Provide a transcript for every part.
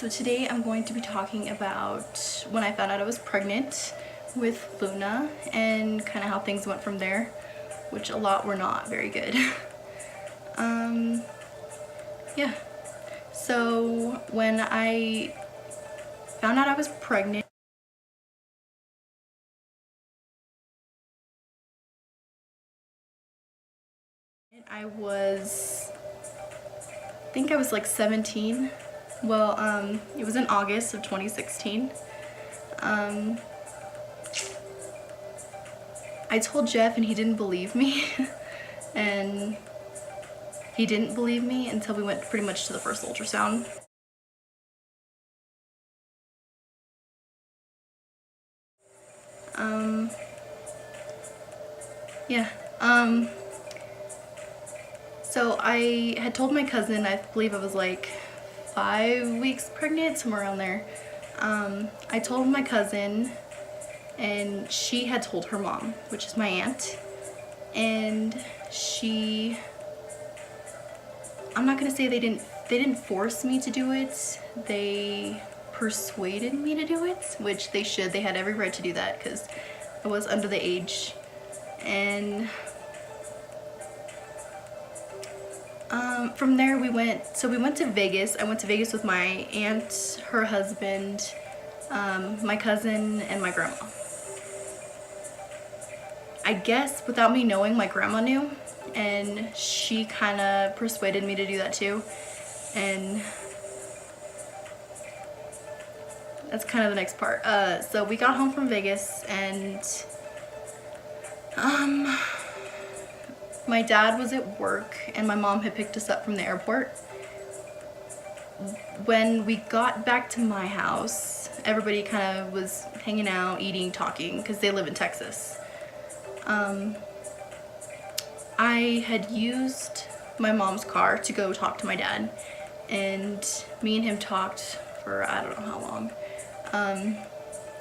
So today I'm going to be talking about when I found out I was pregnant with Luna and kind of how things went from there, which a lot were not very good. Yeah. So when I found out I was pregnant, I think I was like 17. Well, it was in August of 2016. I told Jeff and he didn't believe me. And he didn't believe me until we went pretty much to the first ultrasound. Yeah. So I had told my cousin, I believe I was like 5 weeks pregnant, somewhere around there. I told my cousin, and she had told her mom, which is my aunt, and I'm not gonna say they didn't force me to do it. They persuaded me to do it, which they should. They had every right to do that because I was under the age. And from there we went to Vegas. I went to Vegas with my aunt, her husband, my cousin, and my grandma. I guess without me knowing, my grandma knew, and she kind of persuaded me to do that too. And that's kind of the next part. So we got home from Vegas, and my dad was at work and my mom had picked us up from the airport. When we got back to my house, everybody kind of was hanging out, eating, talking, because they live in Texas. I had used my mom's car to go talk to my dad, and me and him talked for I don't know how long.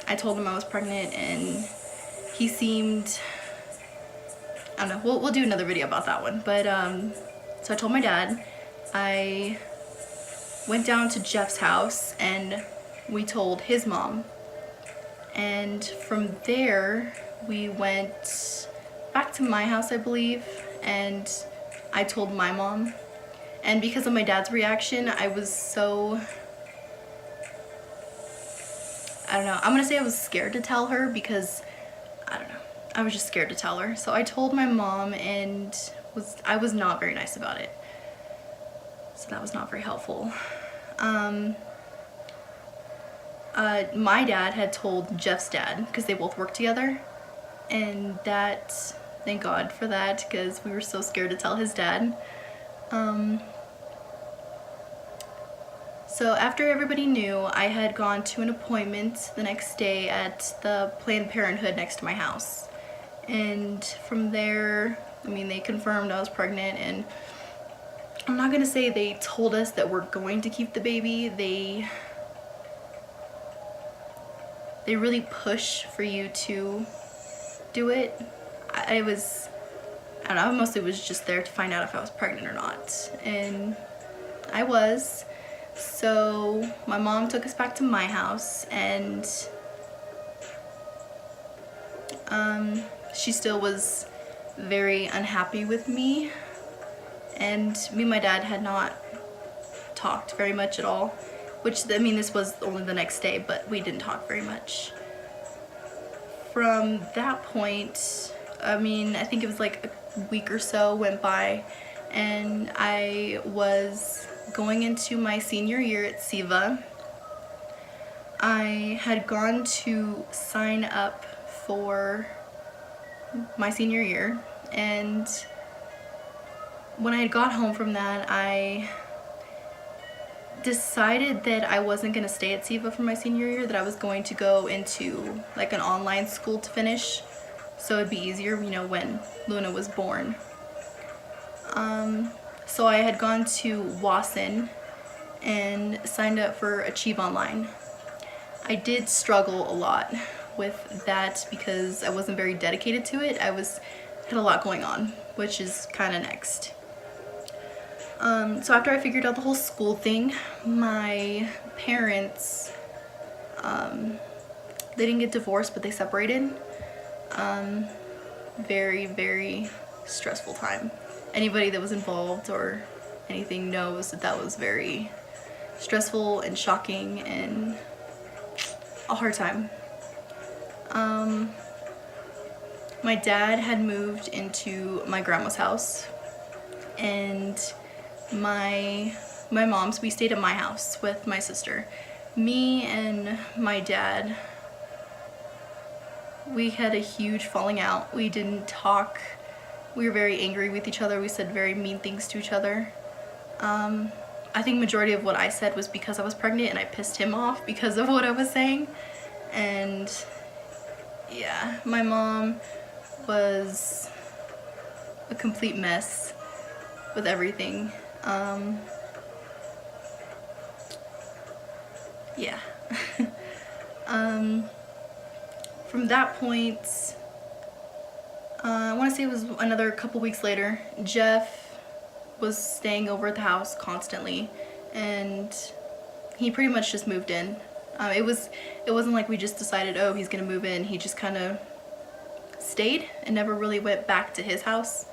I told him I was pregnant, and he seemed, I don't know, we'll do another video about that one. But so I told my dad. I went down to Jeff's house and we told his mom, and from there we went back to my house, I believe, and I told my mom. And because of my dad's reaction, I was so, I don't know, I'm gonna say I was scared to tell her because, I don't know, I was just scared to tell her. So I told my mom, and I was not very nice about it. So that was not very helpful. My dad had told Jeff's dad, because they both work together, and that, thank God for that, because we were so scared to tell his dad. So after everybody knew, I had gone to an appointment the next day at the Planned Parenthood next to my house. And from there, I mean, they confirmed I was pregnant, and I'm not gonna say they told us that we're going to keep the baby. They really push for you to do it. I don't know, I mostly was just there to find out if I was pregnant or not. And I was. So my mom took us back to my house, and she still was very unhappy with me. And me and my dad had not talked very much at all, which, I mean, this was only the next day, but we didn't talk very much. From that point, I mean, I think it was like a week or so went by, and I was going into my senior year at SIVA. I had gone to sign up for my senior year, and when I had got home from that, I decided that I wasn't going to stay at SIVA for my senior year, that I was going to go into like an online school to finish, so it'd be easier, you know, when Luna was born. So I had gone to WASN and signed up for Achieve Online. I did struggle a lot with that because I wasn't very dedicated to it. I had a lot going on, which is kind of next. So after I figured out the whole school thing, my parents, they didn't get divorced, but they separated. Very, very stressful time. Anybody that was involved or anything knows that that was very stressful and shocking and a hard time. My dad had moved into my grandma's house, and my mom's, we stayed at my house with my sister. Me and my dad, we had a huge falling out. We didn't talk. We were very angry with each other. We said very mean things to each other. I think majority of what I said was because I was pregnant and I pissed him off because of what I was saying. And yeah, my mom was a complete mess with everything. Yeah. From that point, I want to say it was another couple weeks later, Jeff was staying over at the house constantly, and he pretty much just moved in. It wasn't like we just decided, oh, he's gonna move in. He just kind of stayed and never really went back to his house.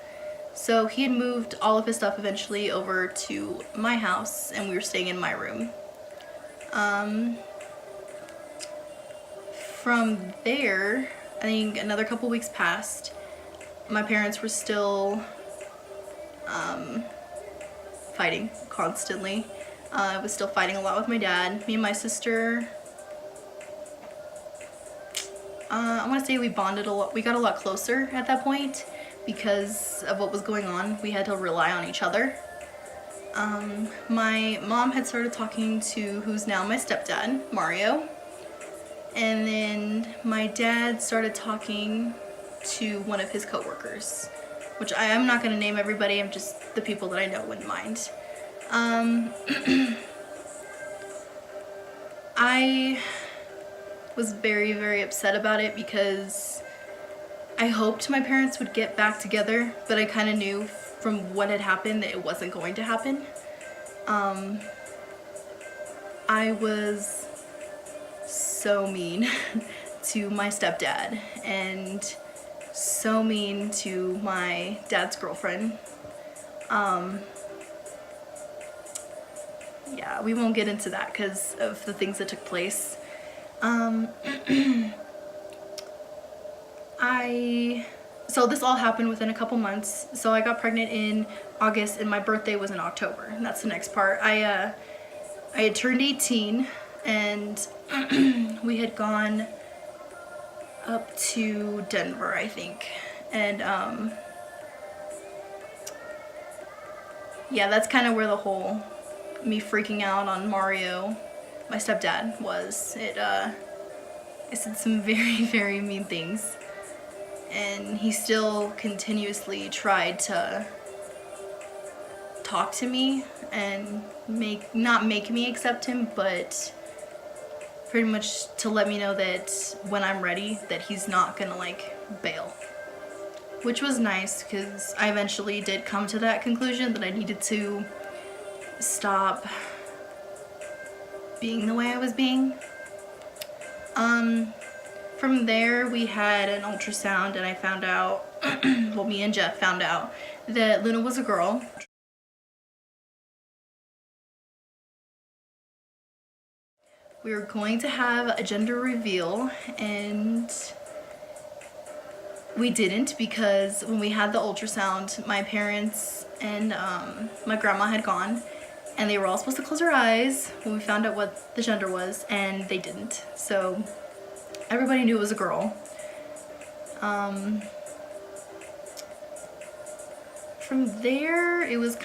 So he had moved all of his stuff eventually over to my house, and we were staying in my room. From there, I think another couple weeks passed. My parents were still fighting constantly. I was still fighting a lot with my dad. Me and my sister, I want to say we bonded a lot. We got a lot closer at that point because of what was going on. We had to rely on each other. My mom had started talking to who's now my stepdad, Mario. And then my dad started talking to one of his coworkers, which I am not going to name everybody, I'm just the people that I know wouldn't mind. I was very, very upset about it because I hoped my parents would get back together, but I kind of knew from what had happened that it wasn't going to happen. I was so mean to my stepdad and so mean to my dad's girlfriend. Yeah, we won't get into that because of the things that took place. So this all happened within a couple months. So I got pregnant in August and my birthday was in October. And that's the next part. I had turned 18 and we had gone up to Denver, I think. And yeah, that's kind of where the whole me freaking out on Mario, my stepdad, was. I said some very, very mean things. And he still continuously tried to talk to me and not make me accept him, but pretty much to let me know that when I'm ready, that he's not gonna like bail. Which was nice because I eventually did come to that conclusion that I needed to stop being the way I was being. From there we had an ultrasound and I found out, well, me and Jeff found out that Luna was a girl. We were going to have a gender reveal and we didn't because when we had the ultrasound, my parents and my grandma had gone and they were all supposed to close their eyes when we found out what the gender was, and they didn't. So everybody knew it was a girl. From there, it was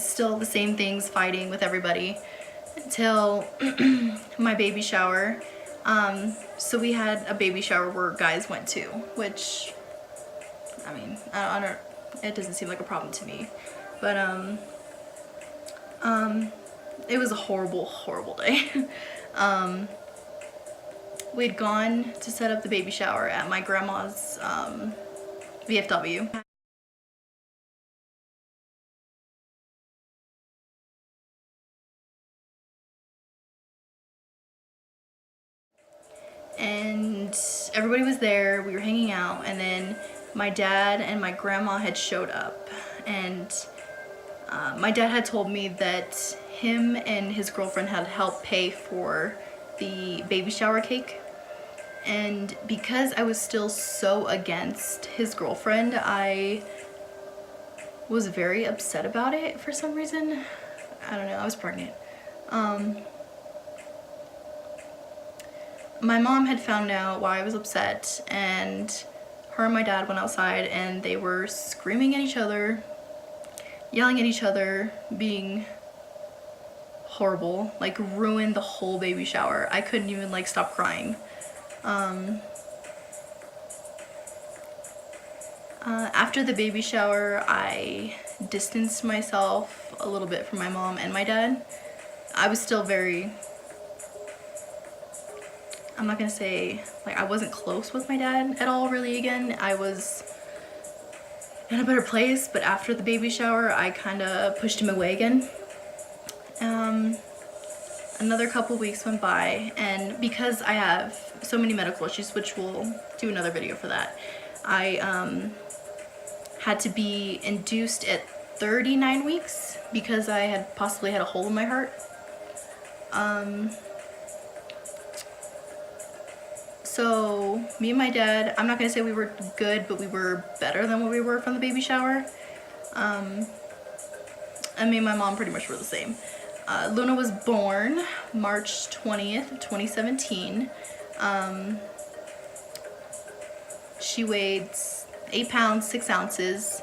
still the same things, fighting with everybody until my baby shower. So we had a baby shower where guys went to, which, I mean, I don't, it doesn't seem like a problem to me, but it was a horrible, horrible day. We'd gone to set up the baby shower at my grandma's VFW. and everybody was there. We were hanging out, and then my dad and my grandma had showed up, and my dad had told me that him and his girlfriend had helped pay for the baby shower cake. And because I was still so against his girlfriend, I was very upset about it for some reason. I don't know, I was pregnant. My mom had found out why I was upset, and her and my dad went outside and they were screaming at each other, yelling at each other, being horrible, like ruined the whole baby shower. I couldn't even like stop crying. After the baby shower, I distanced myself a little bit from my mom and my dad. I was still very, I'm not gonna say, like, I wasn't close with my dad at all really again. I was in a better place, but after the baby shower, I kind of pushed him away again. Another couple weeks went by, and because I have so many medical issues, which we'll do another video for that, I had to be induced at 39 weeks because I had possibly had a hole in my heart. So me and my dad, I'm not gonna say we were good, but we were better than what we were from the baby shower. And me and my mom pretty much were the same. Luna was born March 20th, 2017. She weighed 8 pounds, 6 ounces,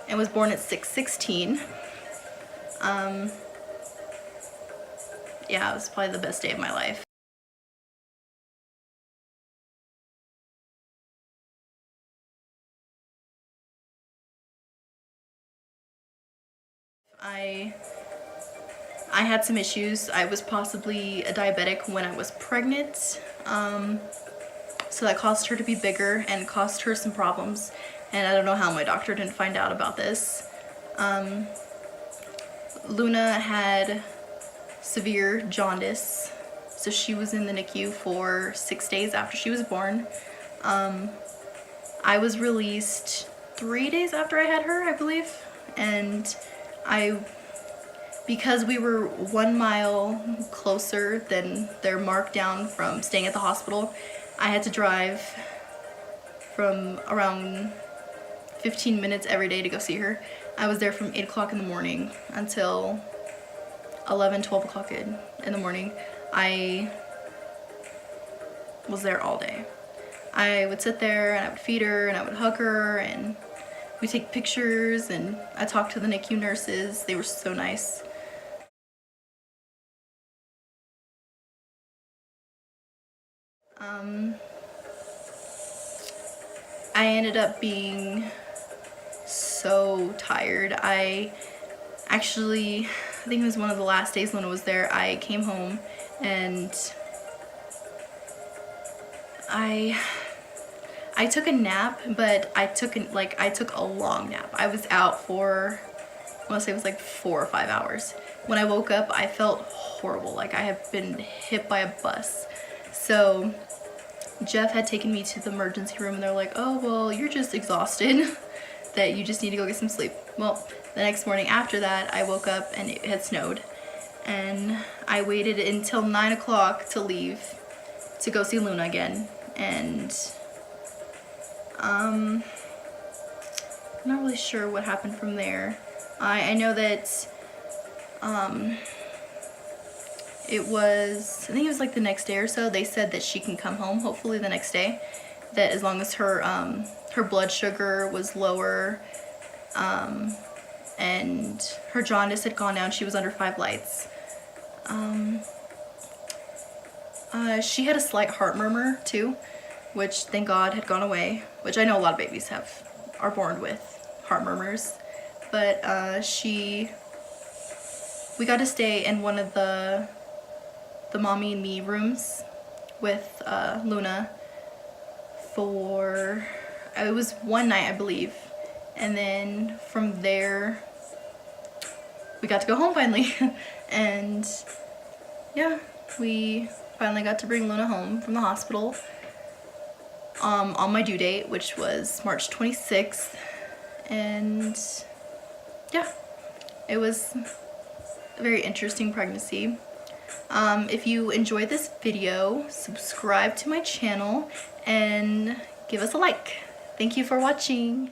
and was born at 6:16. Yeah, it was probably the best day of my life. I had some issues. I was possibly a diabetic when I was pregnant, so that caused her to be bigger and caused her some problems, and I don't know how my doctor didn't find out about this. Luna had severe jaundice, so she was in the NICU for 6 days after she was born. I was released 3 days after I had her, I believe, and because we were 1 mile closer than their mark down from staying at the hospital, I had to drive from around 15 minutes every day to go see her. I was there from 8 o'clock in the morning until 11, 12 o'clock in the morning. I was there all day. I would sit there and I would feed her and I would hug her and we take pictures, and I talked to the NICU nurses. They were so nice. I ended up being so tired. I think it was one of the last days Luna was there, I came home and I took a nap, but I took a long nap. I was out for, I want to say it was like 4 or 5 hours. When I woke up, I felt horrible, like I had been hit by a bus. So Jeff had taken me to the emergency room and they're like, oh, well, you're just exhausted, that you just need to go get some sleep. Well, the next morning after that, I woke up and it had snowed. And I waited until 9 o'clock to leave to go see Luna again. And I'm not really sure what happened from there. I know that I think it was like the next day or so, they said that she can come home hopefully the next day, that as long as her her blood sugar was lower and her jaundice had gone down, she was under 5 lights. She had a slight heart murmur too, which thank God had gone away, which I know a lot of babies are born with heart murmurs. But we got to stay in one of the mommy and me rooms with Luna for, it was one night I believe, and then from there we got to go home finally. And yeah, we finally got to bring Luna home from the hospital. on my due date, which was March 26th. And yeah, it was a very interesting pregnancy. If you enjoyed this video, subscribe to my channel and give us a like. Thank you for watching.